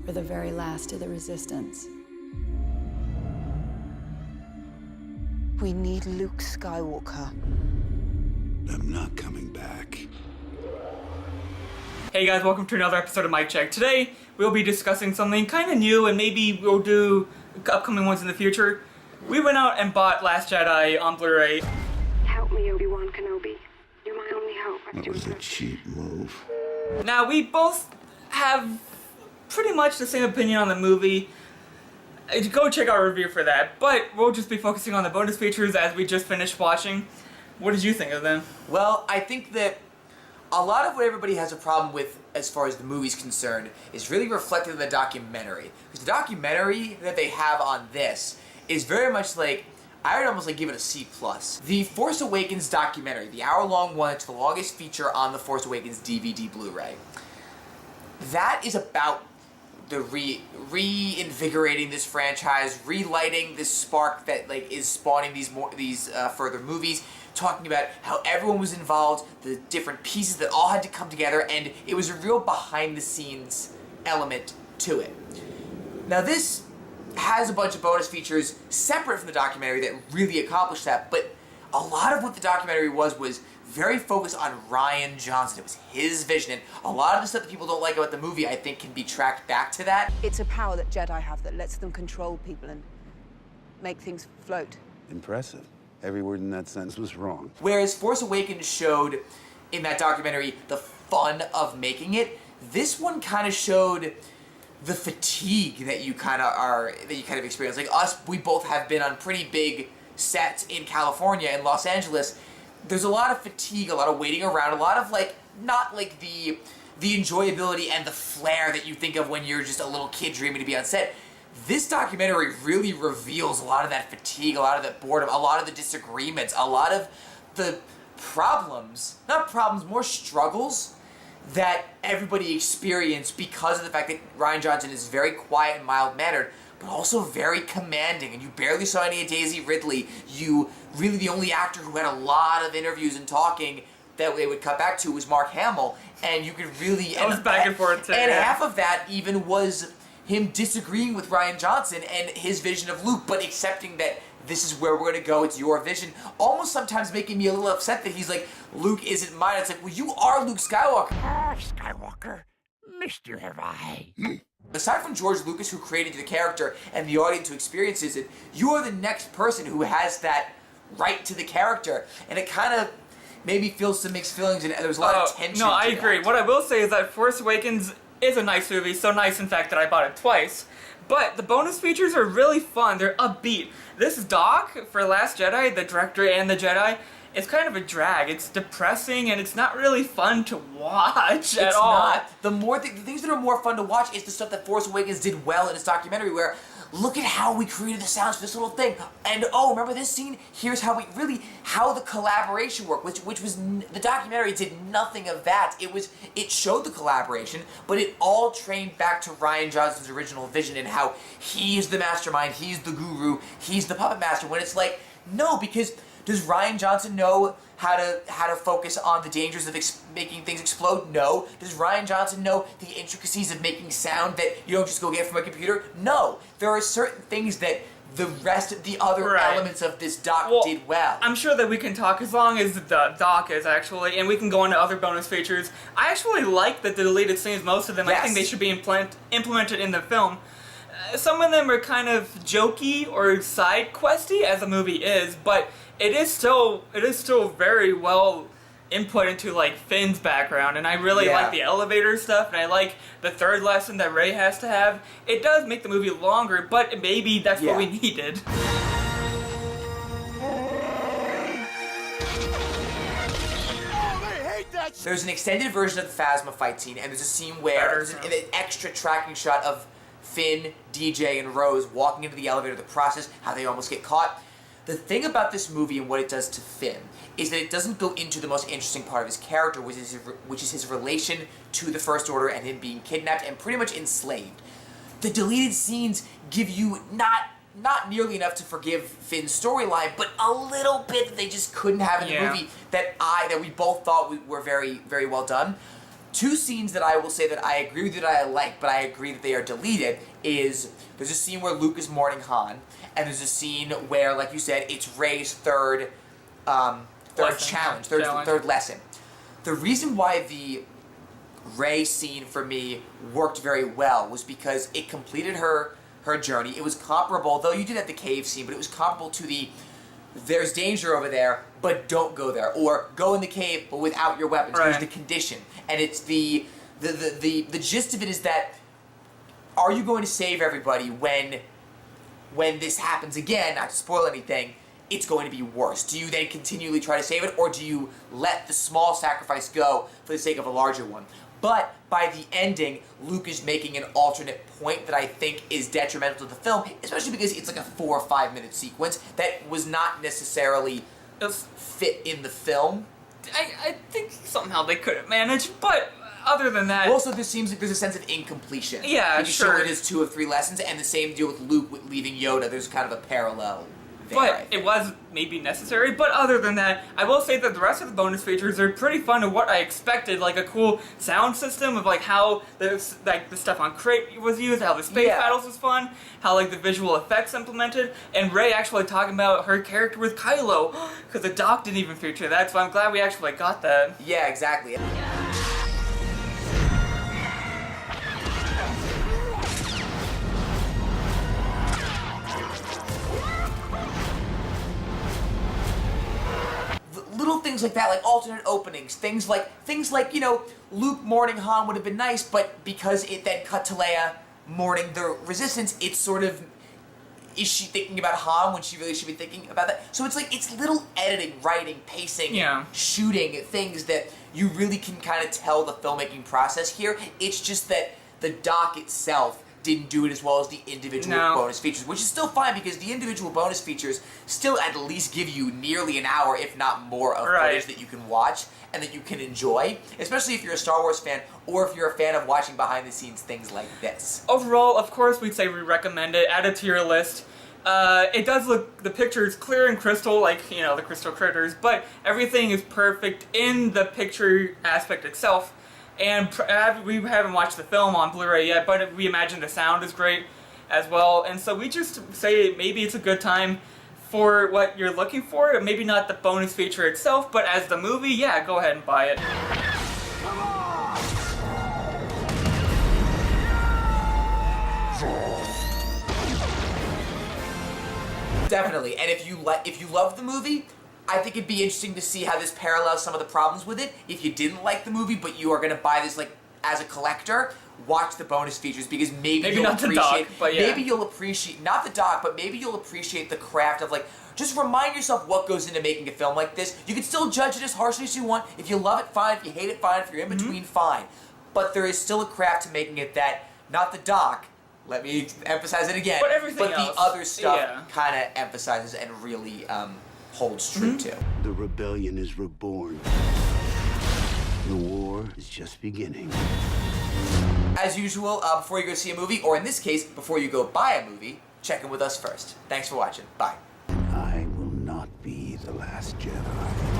We're the very last of the resistance. We need Luke Skywalker. I'm not coming back. Hey guys, welcome to another episode of Mic Check. Today, we'll be discussing something kind of new, and maybe we'll do upcoming ones in the future. We went out and bought Last Jedi on Blu-ray. Help me, Obi-Wan Kenobi. You're my only hope. That was a cheap move. Now, we both have pretty much the same opinion on the movie. Go check out our review for that, but we'll just be focusing on the bonus features as we just finished watching. What did you think of them? Well, I think that a lot of what everybody has a problem with as far as the movie's concerned is really reflected in the documentary. Because the documentary that they have on this is very much like, I would almost like give it a C+. The Force Awakens documentary, the hour-long one, it's the longest feature on the Force Awakens DVD Blu-ray. That is about the reinvigorating this franchise, relighting this spark that is spawning these further movies, talking about how everyone was involved, the different pieces that all had to come together, and it was a real behind-the-scenes element to it. Now this has a bunch of bonus features separate from the documentary that really accomplished that, but a lot of what the documentary was very focused on Rian Johnson. It was his vision, and a lot of the stuff that people don't like about the movie, I think, can be tracked back to that. It's a power that Jedi have that lets them control people and make things float. Impressive. Every word in that sentence was wrong. Whereas Force Awakens showed, in that documentary, the fun of making it, this one kind of showed the fatigue that you kind of experience. Like us, we both have been on pretty big sets in California and Los Angeles. There's a lot of fatigue, a lot of waiting around, a lot of not the enjoyability and the flair that you think of when you're just a little kid dreaming to be on set. This documentary really reveals a lot of that fatigue, a lot of that boredom, a lot of the disagreements, a lot of the more struggles that everybody experienced because of the fact that Rian Johnson is very quiet and mild-mannered, but also very commanding, and you barely saw any of Daisy Ridley. Really the only actor who had a lot of interviews and talking that they would cut back to was Mark Hamill, and you could really... I was back and forth too. And yeah. half of that even was him disagreeing with Rian Johnson and his vision of Luke, but accepting that this is where we're going to go, it's your vision. Almost sometimes making me a little upset that he's like, Luke isn't mine. It's like, well, you are Luke Skywalker. Ah, Skywalker, missed you have I. Aside from George Lucas, who created the character, and the audience who experiences it, you are the next person who has that right to the character. And it kind of made me feel some mixed feelings, and there was a lot of tension. No, I to agree. that. What I will say is that Force Awakens is a nice movie, so nice in fact that I bought it twice. But the bonus features are really fun. They're upbeat. This doc for Last Jedi, the director and the Jedi, is kind of a drag. It's depressing and it's not really fun to watch at all. It's not. The things that are more fun to watch is the stuff that Force Awakens did well in its documentary, where look at how we created the sounds for this little thing, and oh, remember this scene? Here's how how the collaboration worked, which was the documentary did nothing of that. It showed the collaboration, but it all trained back to Rian Johnson's original vision and how he's the mastermind, he's the guru, he's the puppet master. When it's like, no, because does Rian Johnson know how to focus on the dangers of making things explode? No. Does Rian Johnson know the intricacies of making sound that you don't just go get from a computer? No. There are certain things that the rest of the other elements of this doc did well. I'm sure that we can talk as long as the doc is actually, and we can go into other bonus features. I actually like the deleted scenes, most of them. Yes. I think they should be implemented in the film. Some of them are kind of jokey or side questy, as the movie is, but it is still very well input into Finn's background, and I really like the elevator stuff, and I like the third lesson that Rey has to have. It does make the movie longer, but maybe that's what we needed. There's an extended version of the Phasma fight scene, and there's a scene where there's an extra tracking shot of Finn, DJ, and Rose walking into the elevator, the process, how they almost get caught. The thing about this movie and what it does to Finn is that it doesn't go into the most interesting part of his character, which is his relation to the First Order and him being kidnapped and pretty much enslaved. The deleted scenes give you not nearly enough to forgive Finn's storyline, but a little bit that they just couldn't have in the movie that we both thought were very, very well done. Two scenes that I will say that I agree with, that I like, but I agree that they are deleted, is there's a scene where Luke is mourning Han, and there's a scene where, like you said, it's Rey's third third lesson. The reason why the Rey scene for me worked very well was because it completed her journey. It was comparable, though you did have the cave scene, but it was comparable to the there's danger over there, but don't go there, or go in the cave but without your weapons. Right. There's the condition, and it's the gist of it is that, are you going to save everybody when this happens again? Not to spoil anything, it's going to be worse. Do you then continually try to save it, or do you let the small sacrifice go for the sake of a larger one? But by the ending, Luke is making an alternate point that I think is detrimental to the film, especially because it's like a 4 or 5 minute sequence that was not necessarily fit in the film. I think somehow they could have managed, but other than that... Also, there seems like there's a sense of incompletion. Yeah, you can sure. show it as 2 of 3 lessons, and the same deal with Luke with leaving Yoda. There's kind of a parallel there, But it was maybe necessary. But other than that, I will say that the rest of the bonus features are pretty fun and what I expected. Like a cool sound system of like how the stuff on Crate was used, how the space battles was fun, how like the visual effects implemented, and Rey actually talking about her character with Kylo, because the doc didn't even feature that. So I'm glad we actually got that. Yeah, exactly. Little things like that, like alternate openings, things like, you know, Luke mourning Han would have been nice, but because it then cut to Leia mourning the Resistance, it's sort of, is she thinking about Han when she really should be thinking about that? So it's like, it's little editing, writing, pacing, shooting, things that you really can kind of tell the filmmaking process here. It's just that the doc itself didn't do it as well as the individual bonus features, which is still fine because the individual bonus features still at least give you nearly an hour, if not more, of footage that you can watch and that you can enjoy, especially if you're a Star Wars fan or if you're a fan of watching behind-the-scenes things like this. Overall, of course, we'd say we recommend it. Add it to your list. It does look, the picture is clear and crystal, like, you know, the crystal critters, but everything is perfect in the picture aspect itself. And we haven't watched the film on Blu-ray yet, but we imagine the sound is great as well. And so we just say maybe it's a good time for what you're looking for. Maybe not the bonus feature itself, but as the movie, yeah, go ahead and buy it. Definitely. And if you love the movie, I think it'd be interesting to see how this parallels some of the problems with it. If you didn't like the movie, but you are going to buy this like as a collector, watch the bonus features because maybe you'll not appreciate. The doc, but yeah. Maybe you'll appreciate not the doc, but maybe you'll appreciate the craft of like. Just remind yourself what goes into making a film like this. You can still judge it as harshly as you want. If you love it, fine. If you hate it, fine. If you're in between, fine. But there is still a craft to making it that not the doc. Let me emphasize it again. But everything the else, other stuff kind of emphasizes and really holds true to. The rebellion is reborn. The war is just beginning. As usual, before you go see a movie, or in this case, before you go buy a movie, check in with us first. Thanks for watching. Bye. I will not be the last Jedi.